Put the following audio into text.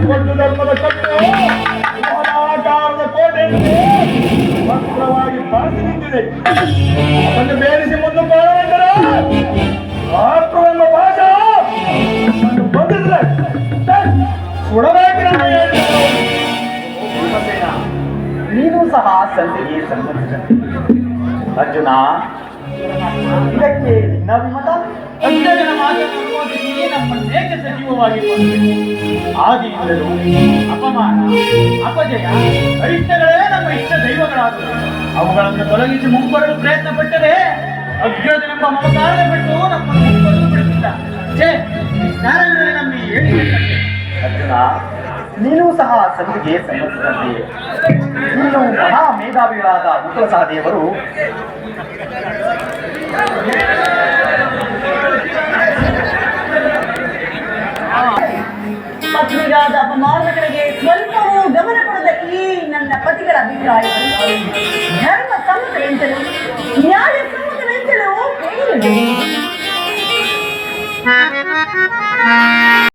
ಬೌದ್ಧ ಧರ್ಮದ ಕಟ್ಟು ಆಕಾರದ ಕೋಟೆಯನ್ನು ಭದ್ರವಾಗಿ ಬಳಸಿ ನಿಂತಿದೆ. ಅದನ್ನು ಬೇರಿಸಿ ಮುಂದೆ ಬಾಳವೆಂದರೆ ರಾಷ್ಟ್ರವೆಂಬ ಭಾಷೆ ಬಂದಿದ್ರೆ ಸುಡಬೇಕು. ನೀನು ಸಹ ಸಂಧಿಗೆ ಸಂಬಂಧಿಸಿದಂತೆ ಅರ್ಜುನ, ಇದಕ್ಕೆ ನಿನ್ನ ಅಭಿಮತ? ಅಜ್ಞಾನ ಮಾತನಾಡುವುದಕ್ಕೆ ನಮ್ಮನ್ನೇಕೆ ಸಜೀವವಾಗಿ ಆದಿಯಿಂದಲೂ ಅಪಮಾನ, ಅಪಜಯ, ಅರಿಷ್ಟಗಳೇ ನಮ್ಮ ಇಷ್ಟ ದೈವಗಳಾದವು. ಅವುಗಳನ್ನು ತೊಲಗಿಸಿ ಮುಂಬರಲು ಪ್ರಯತ್ನ ಪಟ್ಟರೆ ಅಜ್ಞಾನವೆಂಬ ಮಮಕಾರದ ಬಿಟ್ಟು ನಮ್ಮನ್ನು ಮುಂಬರಲು ಬಿಡುತ್ತಿಲ್ಲ. ನಾರಾಯಣನೇ ನಮ್ಮ ಈ ಹೇಳಿಕೆ. ಅರ್ಜುನ, ನೀನು ಸಹ ಸಂಧಿಗೆ ಸಂಬಂಧಿಸಿದಂತೆ ನೀನು ಮಹಾ ಮೇಧಾವಿಗಳಾದ ವಿಕಲ ಸಹದೇವರು ಪತ್ನಿಗಾದ ಅಪಮಾನಗಳಿಗೆ ಸ್ವಲ್ಪವೂ ಗಮನ ಕೊಡದ ಈ ನನ್ನ ಪತಿಗಳ ಅಭಿಪ್ರಾಯಗಳು ಧರ್ಮ ಸಮ್ಮತವೆಂತಲೂ ನ್ಯಾಯ ಸಮ್ಮತವೆಂತಲೂ ಹೇಳಿದರು.